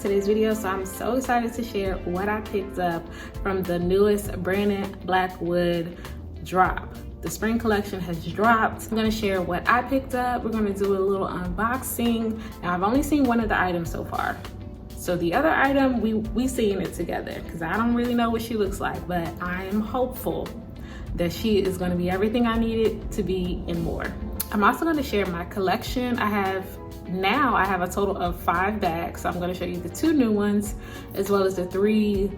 today's video. So I'm so excited to share what I picked up from the newest Brandon Blackwood drop. The spring collection has dropped. I'm gonna share what I picked up. We're gonna do a little unboxing. Now I've only seen one of the items so far. So the other item, we seeing it together because I don't really know what she looks like, but I am hopeful that she is gonna be everything I need it to be and more. I'm also gonna share my collection. I have a total of 5 bags. So I'm gonna show you the 2 new ones as well as the 3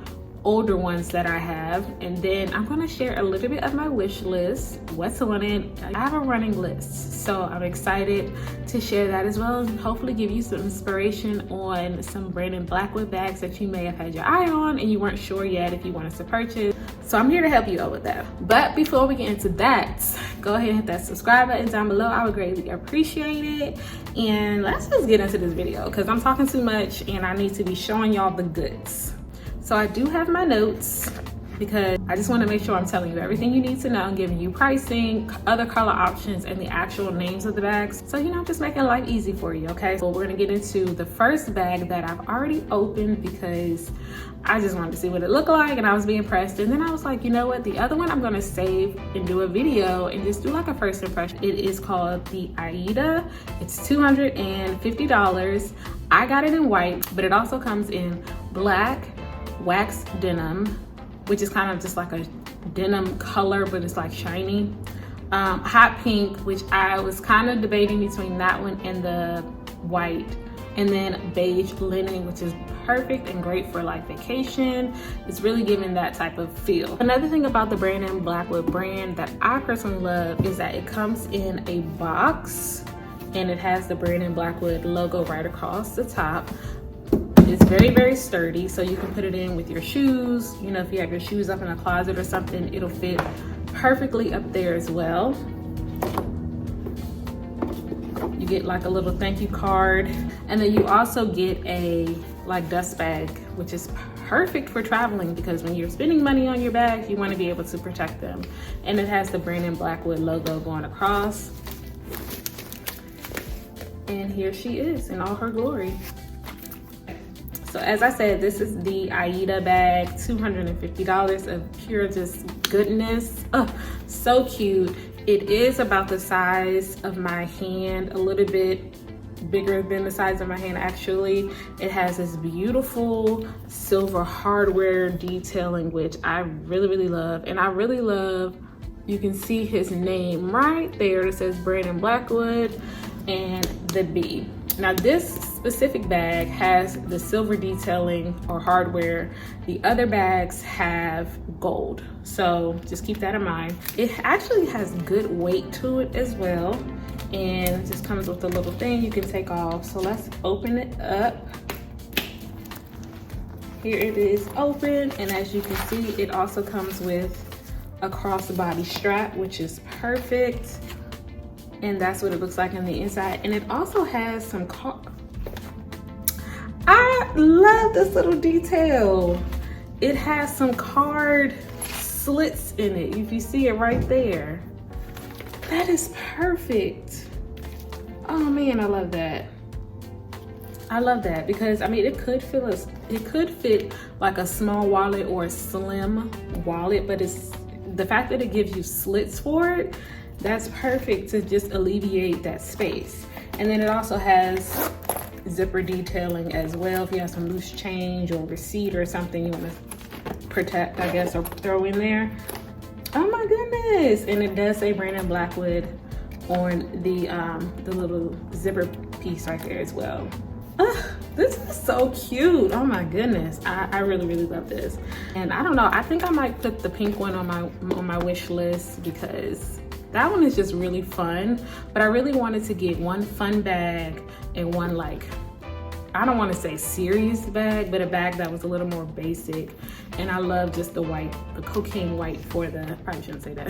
older ones that I have. And then I'm gonna share a little bit of my wish list, what's on it. I have a running list, so I'm excited to share that as well and hopefully give you some inspiration on some Brandon Blackwood bags that you may have had your eye on and you weren't sure yet if you wanted to purchase. So I'm here to help you out with that. But before we get into that, go ahead and hit that subscribe button down below. I would greatly appreciate it. And let's just get into this video because I'm talking too much and I need to be showing y'all the goods. So I do have my notes because I just want to make sure I'm telling you everything you need to know, giving you pricing, other color options, and the actual names of the bags. So, you know, just making life easy for you, okay? So we're gonna get into the first bag that I've already opened because I just wanted to see what it looked like and I was being pressed. And then I was like, you know what? The other one I'm gonna save and do a video and just do like a first impression. It is called the Aida. It's $250. I got it in white, but it also comes in black, wax denim, which is kind of just like a denim color, but it's like shiny. Hot pink, which I was kind of debating between that one and the white. And then beige linen, which is perfect and great for like vacation. It's really giving that type of feel. Another thing about the Brandon Blackwood brand that I personally love is that it comes in a box and it has the Brandon Blackwood logo right across the top. It's very, very sturdy, so you can put it in with your shoes. You know, if you have your shoes up in a closet or something, it'll fit perfectly up there as well. You get like a little thank you card. And then you also get a like dust bag, which is perfect for traveling because when you're spending money on your bags, you want to be able to protect them. And it has the Brandon Blackwood logo going across. And here she is in all her glory. So as I said, this is the Aida bag, $250 of pure just goodness. Oh, so cute. It is about the size of my hand, a little bit bigger than the size of my hand actually. It has this beautiful silver hardware detailing, which I really, really love. And I really love, you can see his name right there. It says Brandon Blackwood and the B. Now this specific bag has the silver detailing or hardware. The other bags have gold. So just keep that in mind. It actually has good weight to it as well. And it just comes with a little thing you can take off. So let's open it up. Here it is open. And as you can see, it also comes with a crossbody strap, which is perfect. And that's what it looks like on the inside. And it also has some I love this little detail. It has some card slits in it. If you see it right there, that is perfect. Oh man, I love that. I love that because I mean, it could fit like a small wallet or a slim wallet, but it's the fact that it gives you slits for it. That's perfect to just alleviate that space. And then it also has zipper detailing as well. If you have some loose change or receipt or something you want to protect, I guess, or throw in there. Oh my goodness. And it does say Brandon Blackwood on the little zipper piece right there as well. This is so cute. Oh my goodness. I really, really love this. And I don't know, I think I might put the pink one on my wish list because that one is just really fun, but I really wanted to get one fun bag and one like, I don't want to say serious bag, but a bag that was a little more basic. And I love just the white, the cocaine white for the, probably shouldn't say that.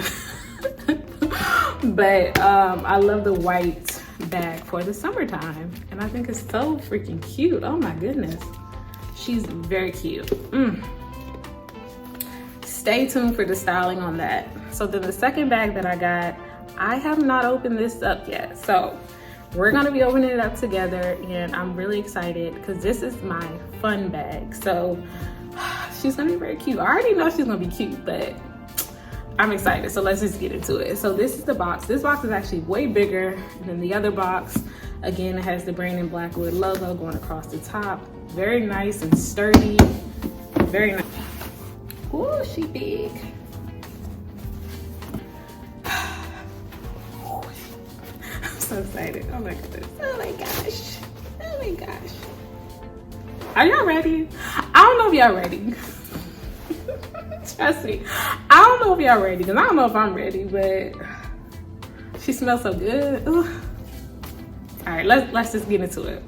But I love the white bag for the summertime. And I think it's so freaking cute. Oh my goodness. She's very cute. Stay tuned for the styling on that. So then the second bag that I got, I have not opened this up yet. So we're gonna be opening it up together, and I'm really excited because this is my fun bag. So she's gonna be very cute. I already know she's gonna be cute, but I'm excited. So let's just get into it. So this is the box. This box is actually way bigger than the other box. Again, it has the Brandon Blackwood logo going across the top. Very nice and sturdy. Very nice. Ooh, she big. I'm so excited. Oh my goodness. Oh my gosh. Oh my gosh. Are y'all ready? I don't know if y'all ready. Trust me. I don't know if y'all ready, because I don't know if I'm ready, but she smells so good. Ooh. All right, let's just get into it.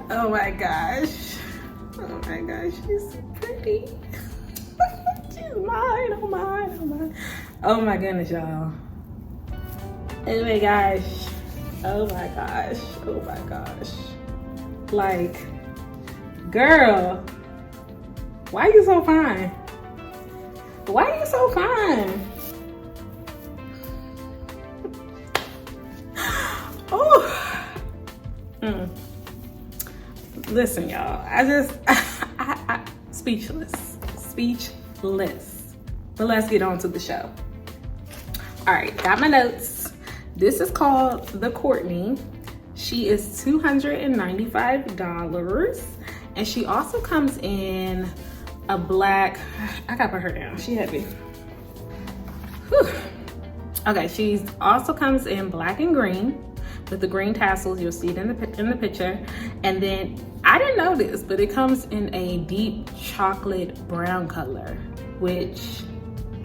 Oh my gosh. Oh my gosh, she's so pretty. She's mine, oh mine, oh mine. Oh my goodness, y'all. Oh my gosh. Oh my gosh. Oh my gosh. Like, girl, why are you so fine? Why are you so fine? Oh. Listen, y'all, I speechless. But let's get on to the show. All right, got my notes. This is called the Courtney. She is $295, and she also comes in a black. I gotta put her down. She heavy. Whew. Okay, she also comes in black and green with the green tassels. You'll see it in the picture. And then I didn't know this, but it comes in a deep chocolate brown color, which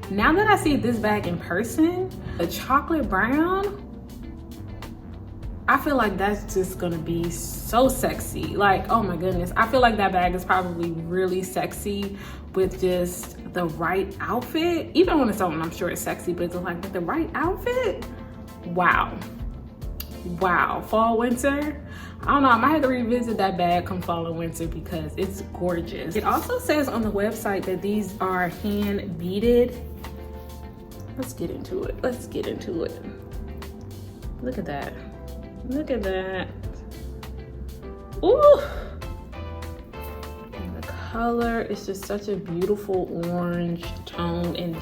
now that I see this bag in person, a chocolate brown, I feel like that's just gonna be so sexy. Like, oh my goodness. I feel like that bag is probably really sexy with just the right outfit. Even when it's on, I'm sure it's sexy, but it's like with the right outfit, wow. Wow, fall, winter. I don't know, I might have to revisit that bag come fall and winter because it's gorgeous. It also says on the website that these are hand beaded. Let's get into it. Let's get into it. Look at that. Look at that. Ooh. And the color is just such a beautiful orange tone and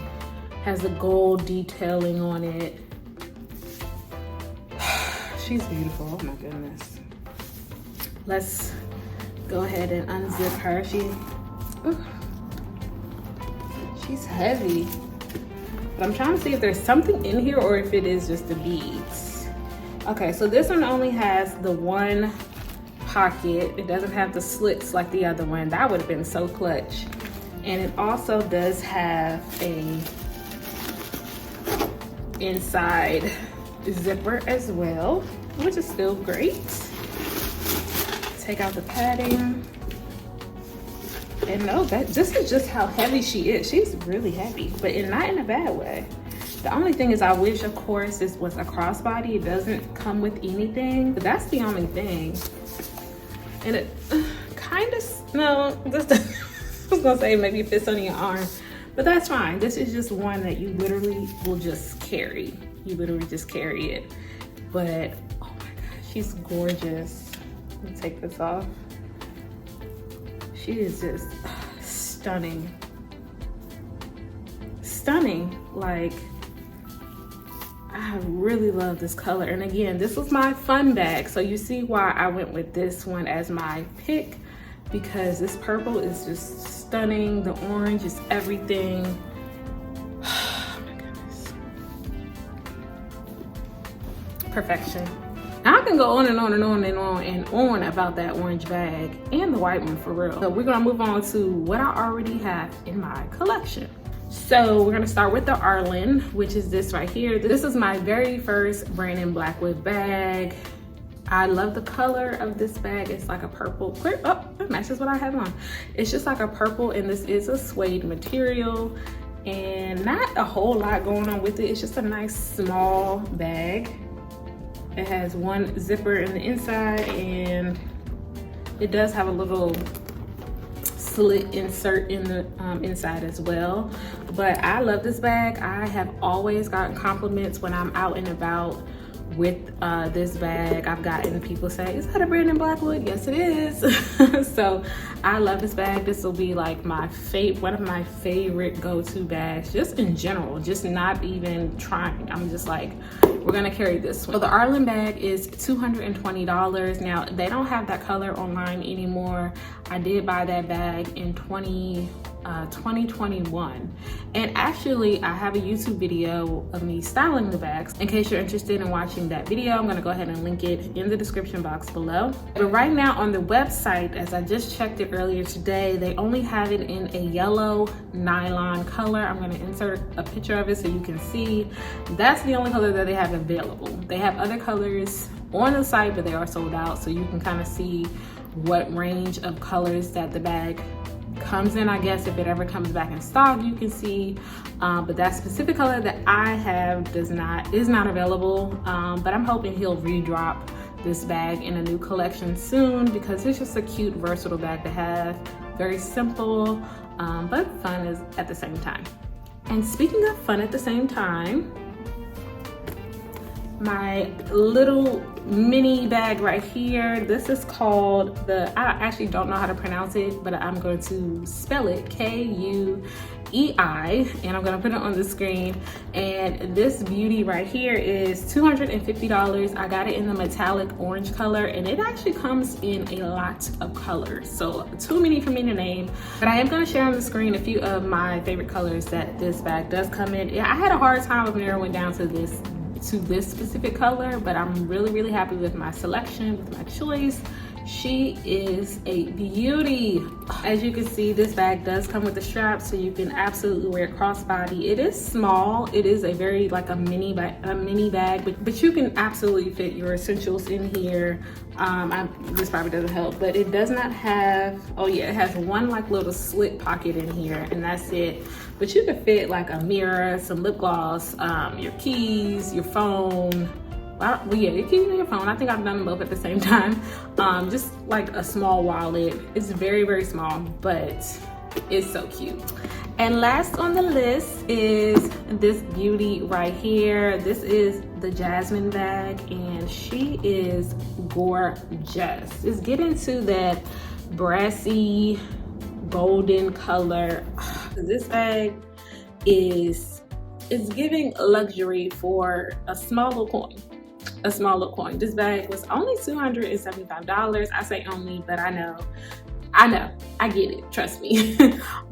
has the gold detailing on it. She's beautiful, oh my goodness. Let's go ahead and unzip her. She's heavy. But I'm trying to see if there's something in here or if it is just the beads. Okay, so this one only has the one pocket. It doesn't have the slits like the other one. That would have been so clutch. And it also does have a inside zipper as well, which is still great. Take out the padding. And no, this is just how heavy she is. She's really heavy, but not in a bad way. The only thing is I wish, of course, this was a crossbody. It doesn't come with anything, but that's the only thing. And it kind of, no, this, I was gonna say maybe it fits on your arm, but that's fine. This is just one that you literally will just carry. You literally just carry it. But, oh my God, she's gorgeous. Let me take this off. She is just stunning. Stunning, like, I really love this color. And again, this was my fun bag. So you see why I went with this one as my pick, because this purple is just stunning. The orange is everything. Oh my goodness. Perfection. Now I can go on and on and on and on and on about that orange bag and the white one for real. So we're gonna move on to what I already have in my collection. So we're gonna start with the Arlen, which is this right here. This is my very first Brandon Blackwood bag. I love the color of this bag. It's like a purple, clear, oh, that matches what I have on. It's just like a purple, and this is a suede material and not a whole lot going on with it. It's just a nice small bag. It has one zipper in the inside, and it does have a little slit insert in the inside as well. But I love this bag. I have always gotten compliments when I'm out and about with this bag. I've gotten people say, is that a brand in Blackwood? Yes, it is. So I love this bag. This will be like one of my favorite go-to bags, just in general, just not even trying. I'm just like, we're gonna carry this one. So the Arlen bag is $220. Now, they don't have that color online anymore. I did buy that bag in 2021. And actually, I have a YouTube video of me styling the bags. In case you're interested in watching that video, I'm gonna go ahead and link it in the description box below. But right now on the website, as I just checked it earlier today, they only have it in a yellow nylon color. I'm gonna insert a picture of it so you can see. That's the only color that they have available. They have other colors on the site, but they are sold out, so you can kind of see what range of colors that the bag comes in. I guess if it ever comes back in stock, you can see, but that specific color that I have is not available. But I'm hoping he'll redrop this bag in a new collection soon, because it's just a cute, versatile bag to have. Very simple, but fun is at the same time. And speaking of fun at the same time, my little mini bag right here, this is called I actually don't know how to pronounce it, but I'm going to spell it K-U-E-I, and I'm gonna put it on the screen. And this beauty right here is $250. I got it in the metallic orange color, and it actually comes in a lot of colors, so too many for me to name. But I am gonna share on the screen a few of my favorite colors that this bag does come in. Yeah, I had a hard time of narrowing down to this specific color, but I'm really happy with my selection, with my choice. She is a beauty. As you can see, this bag does come with a strap, so you can absolutely wear it crossbody. It is small. It is a very like a mini bag, but you can absolutely fit your essentials in here. This probably doesn't help, but it does not have, oh yeah, it has one like little slit pocket in here, and that's it. But you could fit like a mirror, some lip gloss, your keys, your phone. Well, yeah, your keys and your phone. I think I've done them both at the same time. Just like a small wallet. It's very small, but it's so cute. And last on the list is this beauty right here. This is the Jasmine bag, and she is gorgeous. It's getting to that brassy golden color. This bag is giving luxury for a small little coin. This bag was only $275. I say only, but I know, I get it, trust me.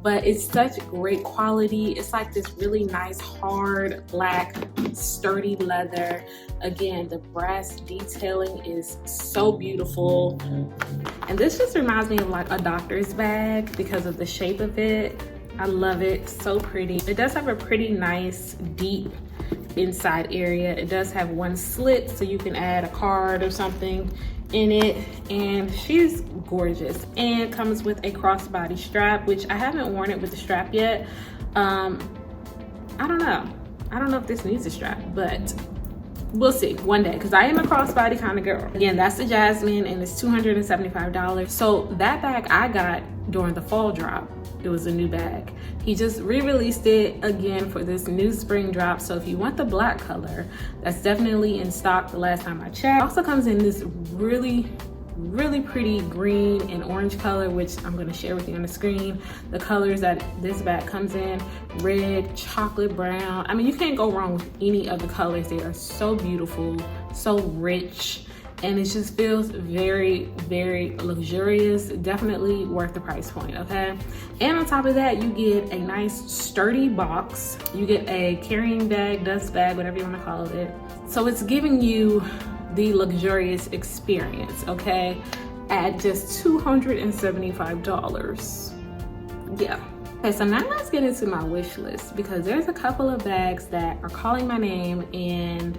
But it's such great quality. It's like this really nice, hard, black, sturdy leather. Again, the brass detailing is so beautiful. And this just reminds me of like a doctor's bag because of the shape of it. I love it, so pretty. It does have a pretty nice, deep inside area. It does have one slit, so you can add a card or something in it, and she's gorgeous. And comes with a crossbody strap, which I haven't worn it with the strap yet. I don't know if this needs a strap, but we'll see one day, because I am a crossbody kind of girl. Again, that's the Jasmine, and it's $275. So that bag I got during the fall drop. It was a new bag. He just re-released it again for this new spring drop. So if you want the black color, that's definitely in stock the last time I checked. It also comes in this really pretty green and orange color, which I'm going to share with you on the screen. The colors that this bag comes in: red, chocolate brown. I mean, you can't go wrong with any of the colors. They are so beautiful, so rich, and it just feels very luxurious. Definitely worth the price point, okay? And on top of that, you get a nice sturdy box. You get a carrying bag, dust bag, whatever you want to call it. So it's giving you the luxurious experience, okay, at just $275. Yeah. Okay, so now let's get into my wish list, because there's a couple of bags that are calling my name. And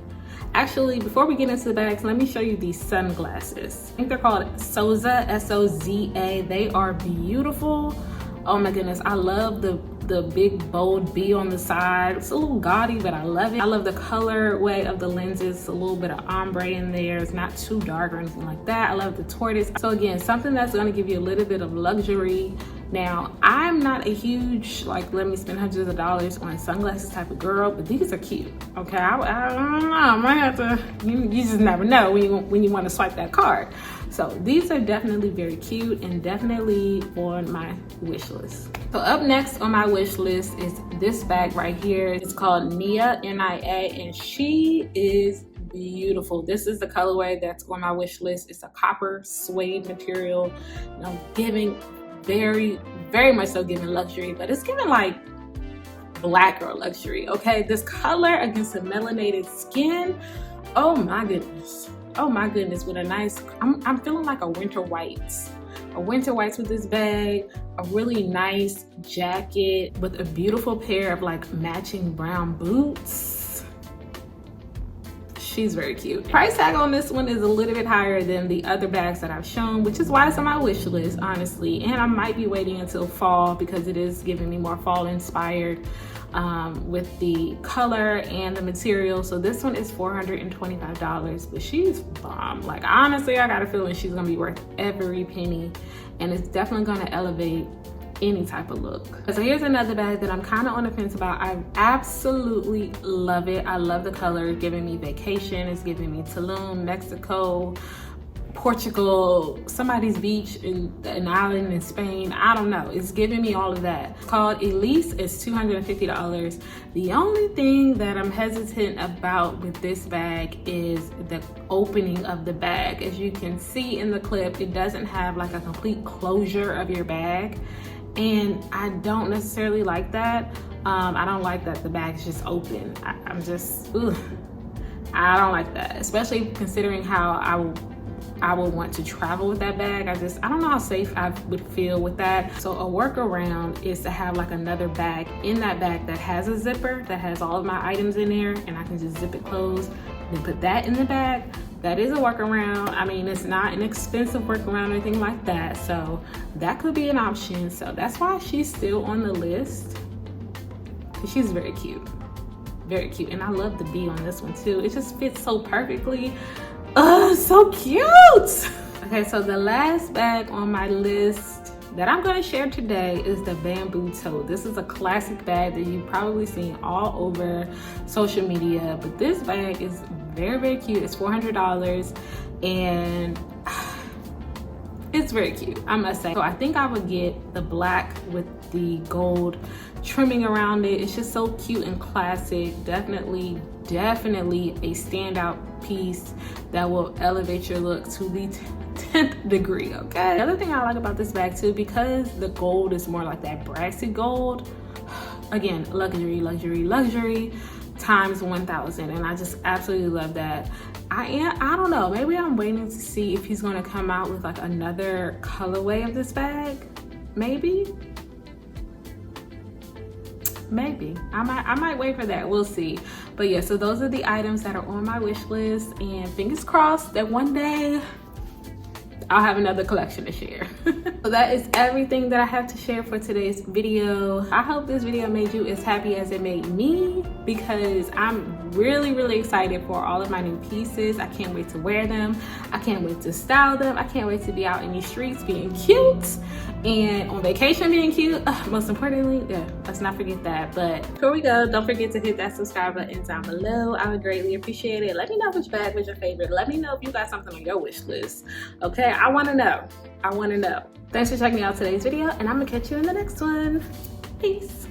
actually, before we get into the bags, let me show you these sunglasses. I think they're called Soza, S-O-Z-A. They are beautiful. Oh my goodness, I love the big bold B on the side. It's a little gaudy, but I love it. I love the colorway of the lenses. A little bit of ombre in there. It's not too dark or anything like that. I love the tortoise. So again, something that's gonna give you a little bit of luxury Now, I'm not a huge, like, let me spend hundreds of dollars on sunglasses type of girl, but these are cute, okay? I don't know, I might have to, you just never know when you want to swipe that card. So these are definitely very cute and definitely on my wish list. So up next on my wish list is this bag right here. It's called Nia, N-I-A, and she is beautiful. This is the colorway that's on my wish list. It's a copper suede material, you know, giving very much so giving luxury, but it's giving like black girl luxury, okay? This color against the melanated skin, oh my goodness, with a nice, I'm feeling like a winter whites with this bag, a really nice jacket with a beautiful pair of like matching brown boots. She's very cute. Price tag on this one is a little bit higher than the other bags that I've shown, which is why it's on my wish list, honestly. And I might be waiting until fall because it is giving me more fall inspired with the color and the material. So this one is $425, but she's bomb. Like, honestly, I got a feeling she's gonna be worth every penny, and it's definitely gonna elevate any type of look. So here's another bag that I'm kind of on the fence about. I absolutely love it. I love the color. It's giving me vacation. It's giving me Tulum, Mexico, Portugal, somebody's beach in an island in Spain. I don't know. It's giving me all of that. It's called Elise. It's $250. The only thing that I'm hesitant about with this bag is the opening of the bag. As you can see in the clip, it doesn't have like a complete closure of your bag. And I don't necessarily like that. I don't like that the bag is just open. I'm just, ugh. I don't like that, especially considering how I would want to travel with that bag. I don't know how safe I would feel with that. So a workaround is to have like another bag in that bag that has a zipper, that has all of my items in there, and I can just zip it closed, then put that in the bag. That is a workaround. I mean, it's not an expensive workaround or anything like that. So that could be an option. So that's why she's still on the list. She's very cute. Very cute. And I love the bee on this one too. It just fits so perfectly. Oh, so cute. Okay, so the last bag on my list that I'm gonna share today is the bamboo tote. This is a classic bag that you've probably seen all over social media, but this bag is very cute. It's $400 and it's very cute, I must say. So I think I would get the black with the gold trimming around it. It's just so cute and classic. Definitely a standout piece that will elevate your look to the 10th degree, okay? The other thing I like about this bag too, because the gold is more like that brassy gold, again, luxury times 1,000, and I just absolutely love that. I don't know, maybe I'm waiting to see if he's gonna come out with like another colorway of this bag. Maybe I might wait for that. We'll see. But yeah, so those are the items that are on my wish list, and fingers crossed that one day I'll have another collection to share. So that is everything that I have to share for today's video. I hope this video made you as happy as it made me, because I'm really excited for all of my new pieces. I can't wait to wear them. I can't wait to style them. I can't wait to be out in these streets being cute and on vacation being cute. Most importantly, yeah, let's not forget that. But before we go, don't forget to hit that subscribe button down below. I would greatly appreciate it. Let me know which bag was your favorite. Let me know if you got something on your wish list. Okay, I want to know. Thanks for checking out today's video, and I'm gonna catch you in the next one. Peace.